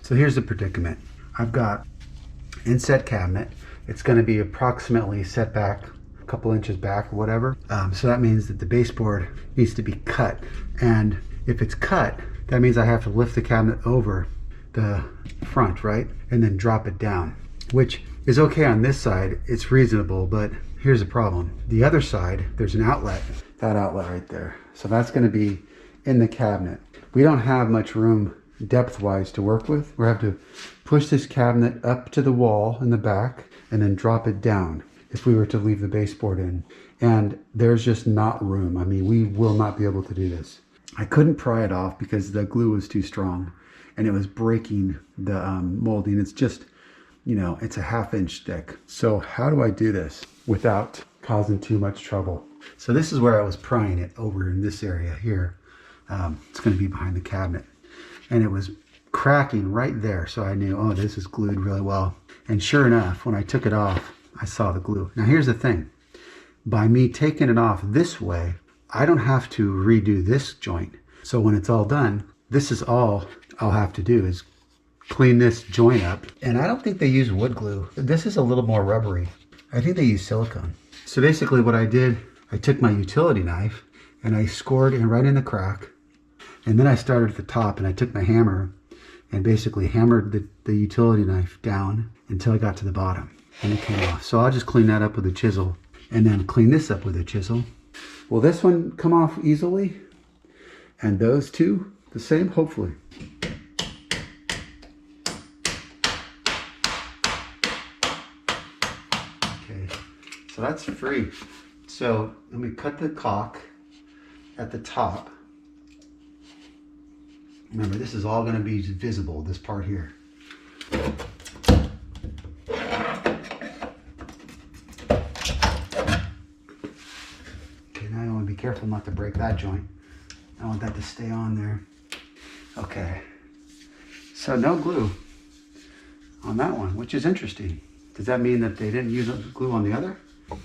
So here's the predicament. I've got inset cabinet. It's going to be approximately set back a couple inches back or whatever. So that means that the baseboard needs to be cut. And if it's cut, that means I have to lift the cabinet over the front, right? And then drop it down, which is okay on this side. It's reasonable, but here's the problem. The other side, there's an outlet, that outlet right there. So that's going to be in the cabinet. We don't have much room depth-wise to work with. We have to push this cabinet up to the wall in the back and then drop it down if we were to leave the baseboard in. And there's just not room. I mean, we will not be able to do this. I couldn't pry it off because the glue was too strong and it was breaking the molding. It's just, you know, it's a 1/2 inch thick. So how do I do this without causing too much trouble? So this is where I was prying it over in this area here. It's going to be behind the cabinet. And it was cracking right there. So I knew, oh, this is glued really well. And sure enough, when I took it off, I saw the glue. Now here's the thing. By me taking it off this way, I don't have to redo this joint. So when it's all done, this is all I'll have to do is clean this joint up. And I don't think they use wood glue. This is a little more rubbery. I think they use silicone. So basically what I did, I took my utility knife and I scored it right in the crack. And then I started at the top and I took my hammer and basically hammered the utility knife down until I got to the bottom and it came off. So I'll just clean that up with a chisel and then clean this up with a chisel. Will this one come off easily? And those two the same, hopefully. Okay, so that's free. So let me cut the caulk at the top. Remember, this is all going to be visible, this part here. Okay, now I want to be careful not to break that joint. I want that to stay on there. Okay, so no glue on that one, which is interesting. Does that mean that they didn't use glue on the other?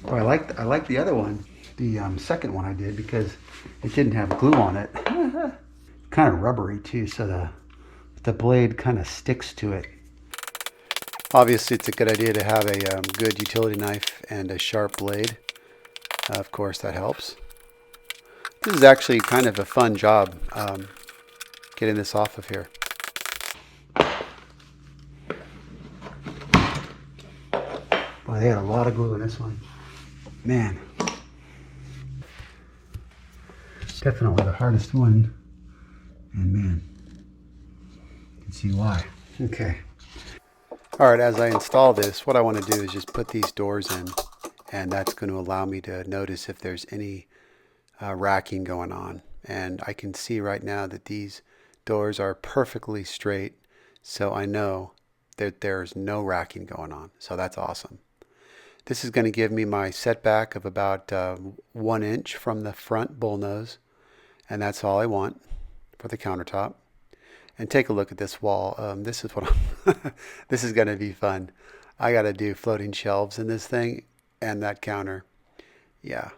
Oh, I like the other one, the second one I did, because it didn't have glue on it. Kind of rubbery too, so the blade kind of sticks to it. Obviously, it's a good idea to have a good utility knife and a sharp blade. Of course, that helps. This is actually kind of a fun job getting this off of here. Boy, they had a lot of glue in this one. Man. Definitely the hardest one. And man, you can see why. Okay. All right, as I install this, what I want to do is just put these doors in, and that's going to allow me to notice if there's any racking going on. And I can see right now that these doors are perfectly straight, so I know that there's no racking going on. So that's awesome. This is going to give me my setback of about 1 inch from the front bullnose, and that's all I want for the countertop. And take a look at this wall. This is what this is going to be fun. I got to do floating shelves in this thing and that counter. Yeah,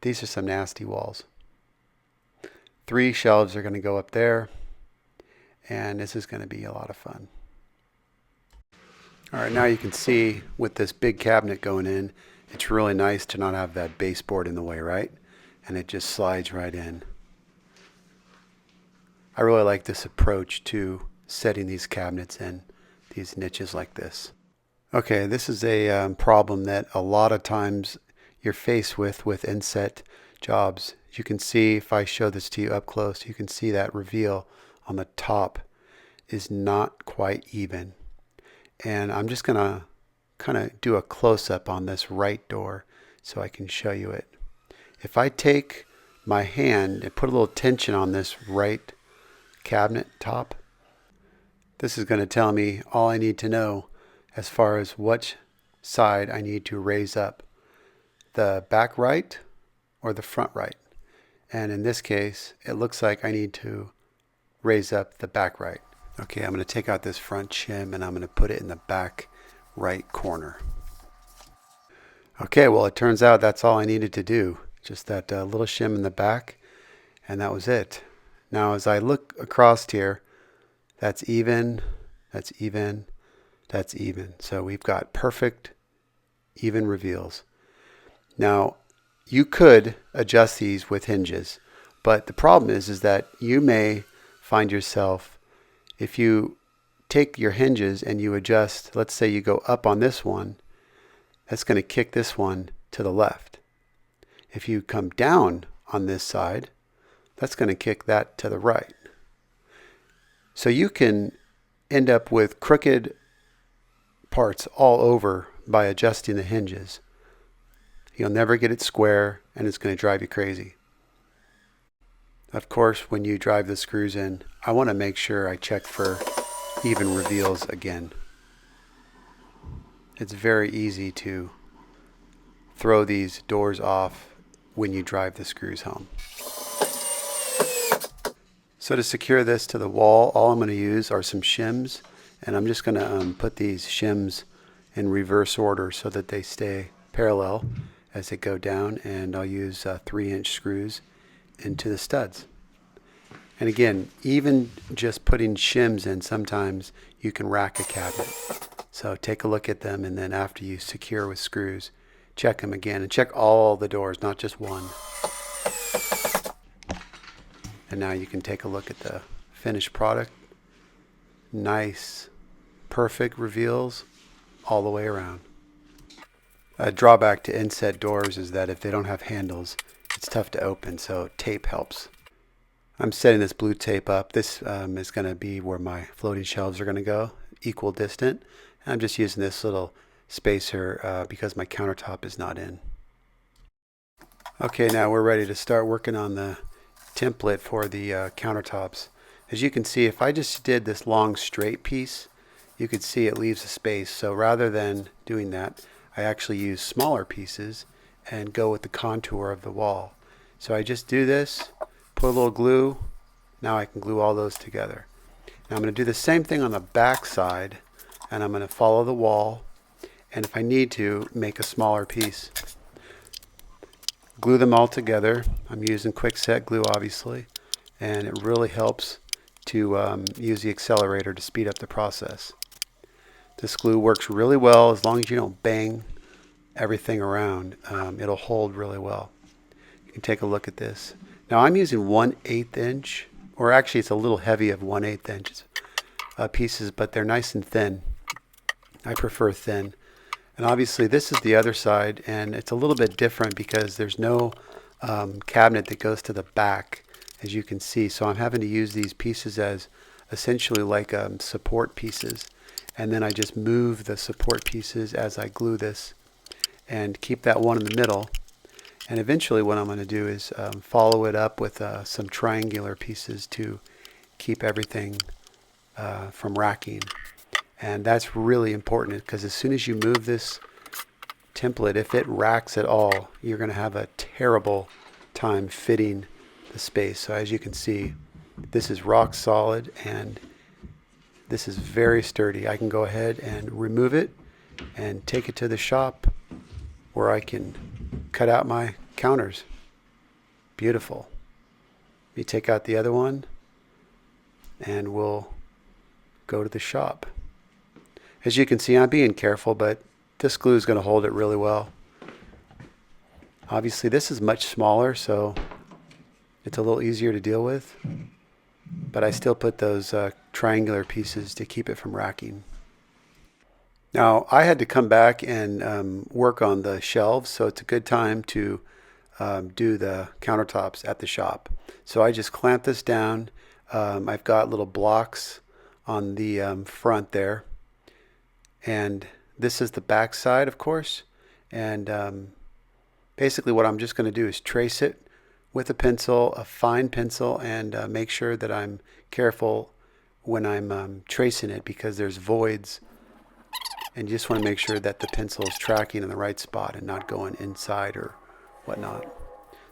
these are some nasty walls. 3 shelves are going to go up there, and this is going to be a lot of fun. All right, now you can see with this big cabinet going in, it's really nice to not have that baseboard in the way, right? And it just slides right in. I really like this approach to setting these cabinets in these niches like this. Okay, this is a problem that a lot of times you're faced with inset jobs. You can see, if I show this to you up close, you can see that reveal on the top is not quite even. And I'm just going to kind of do a close-up on this right door so I can show you it. If I take my hand and put a little tension on this right cabinet top, this is going to tell me all I need to know as far as which side I need to raise up, the back right or the front right. And in this case, it looks like I need to raise up the back right. Okay, I'm going to take out this front shim and I'm going to put it in the back right corner. Okay, well, it turns out that's all I needed to do. Just that little shim in the back, and that was it. Now, as I look across here, that's even, that's even, that's even. So we've got perfect even reveals. Now, you could adjust these with hinges, but the problem is that you may find yourself, if you take your hinges and you adjust, let's say you go up on this one, that's going to kick this one to the left. If you come down on this side, that's going to kick that to the right. So you can end up with crooked parts all over by adjusting the hinges. You'll never get it square, and it's going to drive you crazy. Of course, when you drive the screws in, I want to make sure I check for even reveals again. It's very easy to throw these doors off when you drive the screws home. So to secure this to the wall, all I'm going to use are some shims, and I'm just going to put these shims in reverse order so that they stay parallel as they go down, and I'll use 3-inch screws into the studs. And again, even just putting shims in, sometimes you can rack a cabinet. So take a look at them, and then after you secure with screws, check them again, and check all the doors, not just one. And now you can take a look at the finished product. Nice, perfect reveals all the way around. A drawback to inset doors is that if they don't have handles, it's tough to open, so tape helps. I'm setting this blue tape up. This is going to be where my floating shelves are going to go, equal distant. And I'm just using this little spacer because my countertop is not in. Okay, now we're ready to start working on the template for the countertops. As you can see, if I just did this long straight piece, you could see it leaves a space. So rather than doing that, I actually use smaller pieces and go with the contour of the wall. So I just do this, put a little glue. Now I can glue all those together. Now I'm going to do the same thing on the back side, and I'm going to follow the wall, and if I need to, make a smaller piece. Glue them all together. I'm using quick set glue, obviously, and it really helps to use the accelerator to speed up the process. This glue works really well as long as you don't bang everything around. It'll hold really well. You can take a look at this. Now I'm using 1/8 inch, or actually it's a little heavy of 1/8 inches pieces, but they're nice and thin. I prefer thin. And obviously this is the other side, and it's a little bit different because there's no cabinet that goes to the back, as you can see. So I'm having to use these pieces as essentially like support pieces. And then I just move the support pieces as I glue this and keep that one in the middle. And eventually what I'm going to do is follow it up with some triangular pieces to keep everything from racking. And that's really important because as soon as you move this template, if it racks at all, you're going to have a terrible time fitting the space. So as you can see, this is rock solid and this is very sturdy. I can go ahead and remove it and take it to the shop where I can cut out my counters. Beautiful. Let me take out the other one and we'll go to the shop. As you can see, I'm being careful, but this glue is going to hold it really well. Obviously, this is much smaller, so it's a little easier to deal with. But I still put those triangular pieces to keep it from racking. Now, I had to come back and work on the shelves, so it's a good time to do the countertops at the shop. So I just clamp this down. I've got little blocks on the front there. And this is the back side, of course. And basically what I'm just going to do is trace it with a pencil, a fine pencil, and make sure that I'm careful when I'm tracing it because there's voids. And you just want to make sure that the pencil is tracking in the right spot and not going inside or whatnot.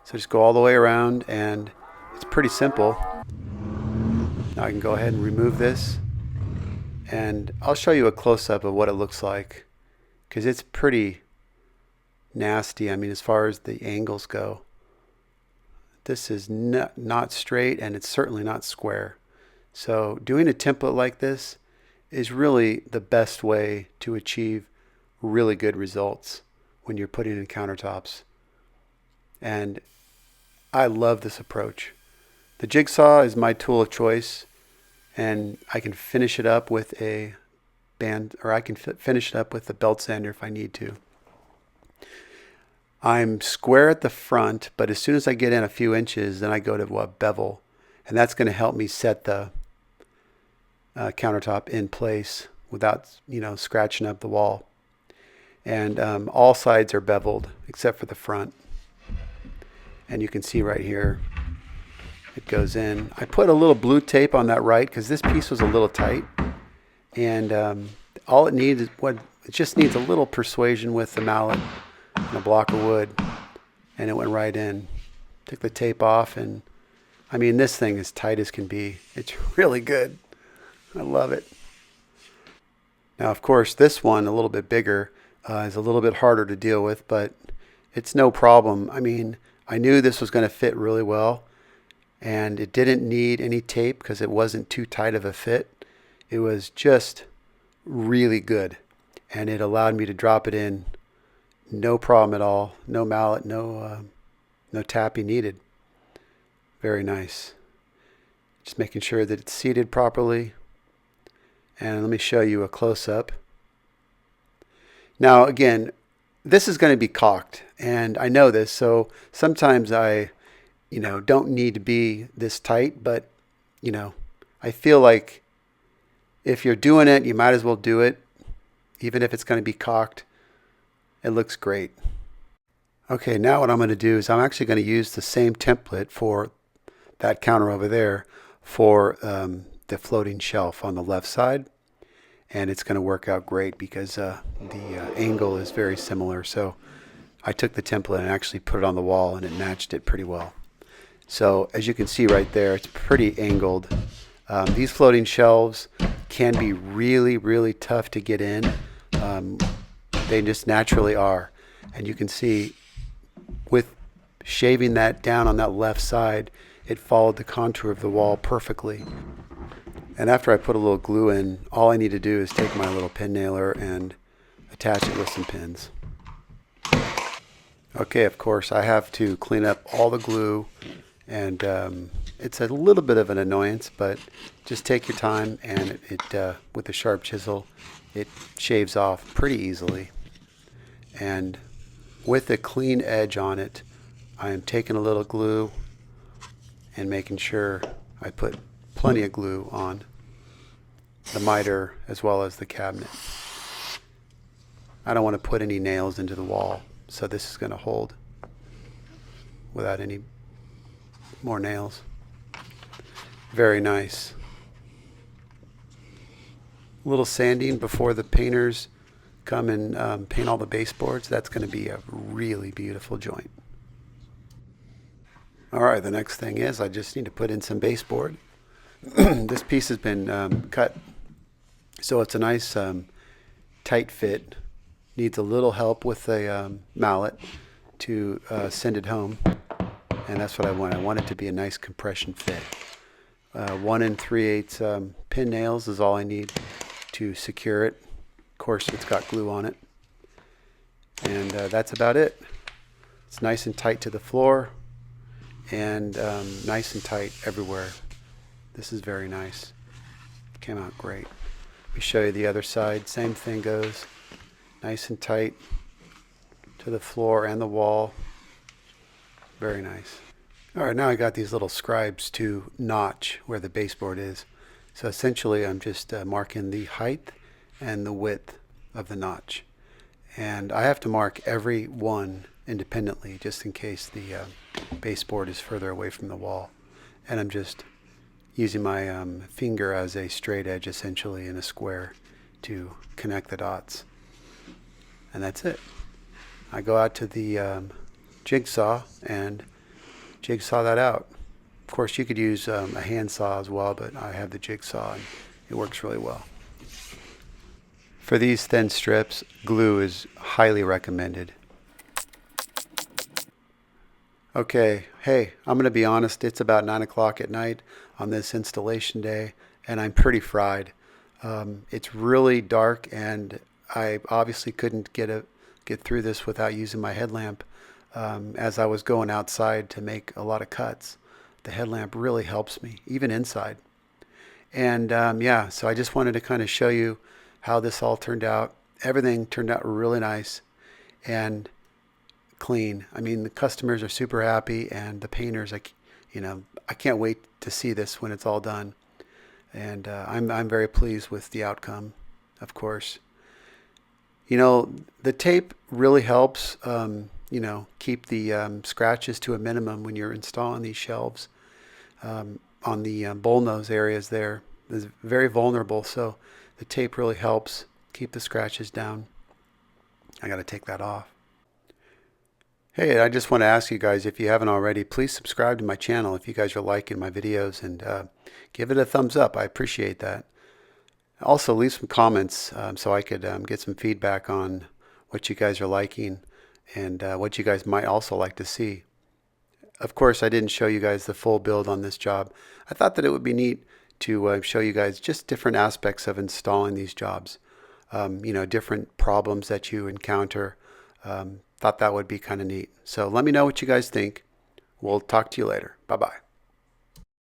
So just go all the way around, and it's pretty simple. Now I can go ahead and remove this. And I'll show you a close-up of what it looks like because it's pretty nasty. I mean, as far as the angles go, this is not straight and it's certainly not square. So doing a template like this is really the best way to achieve really good results when you're putting in countertops. And I love this approach. The jigsaw is my tool of choice, and I can finish it up with a band, or I can finish it up with a belt sander if I need to. I'm square at the front, but as soon as I get in a few inches, then I go to a bevel, and that's going to help me set the countertop in place without, scratching up the wall. And all sides are beveled except for the front. And you can see right here, it goes in. I put a little blue tape on that right because this piece was a little tight. And all it needs is it just needs a little persuasion with the mallet and a block of wood. And it went right in. Took the tape off, and I mean, this thing is tight as can be. It's really good. I love it. Now, of course, this one, a little bit bigger, is a little bit harder to deal with, but it's no problem. I mean, I knew this was going to fit really well, and it didn't need any tape because it wasn't too tight of a fit. It was just really good, and it allowed me to drop it in no problem at all. No mallet, no tapping needed. Very nice. Just making sure that it's seated properly. And let me show you a close-up. Now, again, this is going to be caulked, and I know this, so sometimes I, don't need to be this tight, but, I feel like if you're doing it, you might as well do it, even if it's going to be caulked. It looks great. Okay, now what I'm going to do is I'm actually going to use the same template for that counter over there for the floating shelf on the left side, and it's going to work out great because the angle is very similar. So I took the template and actually put it on the wall, and it matched it pretty well. So as you can see right there, it's pretty angled. These floating shelves can be really, really tough to get in. They just naturally are, and you can see with shaving that down on that left side, it followed the contour of the wall perfectly. And after I put a little glue in, all I need to do is take my little pin nailer and attach it with some pins. Okay, of course, I have to clean up all the glue, and it's a little bit of an annoyance, but just take your time, and it with a sharp chisel, it shaves off pretty easily. And with a clean edge on it, I am taking a little glue and making sure I put plenty of glue on the miter as well as the cabinet. I don't want to put any nails into the wall, so this is going to hold without any more nails. Very nice. A little sanding before the painters come and paint all the baseboards. That's going to be a really beautiful joint. All right, the next thing is I just need to put in some baseboard. This piece has been cut, so it's a nice tight fit. Needs a little help with a mallet to send it home, and that's what I want. I want it to be a nice compression fit. 1 3/8 pin nails is all I need to secure it. Of course, it's got glue on it, and that's about it. It's nice and tight to the floor, and nice and tight everywhere. This is very nice. Came out great. Let me show you the other side. Same thing goes. Nice and tight to the floor and the wall. Very nice. All right, now I got these little scribes to notch where the baseboard is. So essentially I'm just marking the height and the width of the notch. And I have to mark every one independently just in case the baseboard is further away from the wall. And I'm just using my finger as a straight edge essentially in a square to connect the dots. And that's it. I go out to the jigsaw and jigsaw that out. Of course, you could use a handsaw as well, but I have the jigsaw and it works really well. For these thin strips, glue is highly recommended. Okay, hey, I'm going to be honest, it's about 9 o'clock at night on this installation day, and I'm pretty fried. It's really dark, and I obviously couldn't get through this without using my headlamp. As I was going outside to make a lot of cuts, the headlamp really helps me, even inside. And yeah, so I just wanted to kind of show you how this all turned out. Everything turned out really nice and clean. I mean, the customers are super happy, and the painters, I can't wait to see this when it's all done. And I'm very pleased with the outcome, of course. The tape really helps, keep the scratches to a minimum when you're installing these shelves. On the bullnose areas there is very vulnerable, so the tape really helps keep the scratches down. I got to take that off. Hey, I just want to ask you guys, if you haven't already, please subscribe to my channel if you guys are liking my videos, and give it a thumbs up. I appreciate that. Also, leave some comments so I could get some feedback on what you guys are liking and what you guys might also like to see. Of course, I didn't show you guys the full build on this job. I thought that it would be neat to show you guys just different aspects of installing these jobs. Different problems that you encounter. Thought that would be kind of neat. So let me know what you guys think. We'll talk to you later. Bye-bye.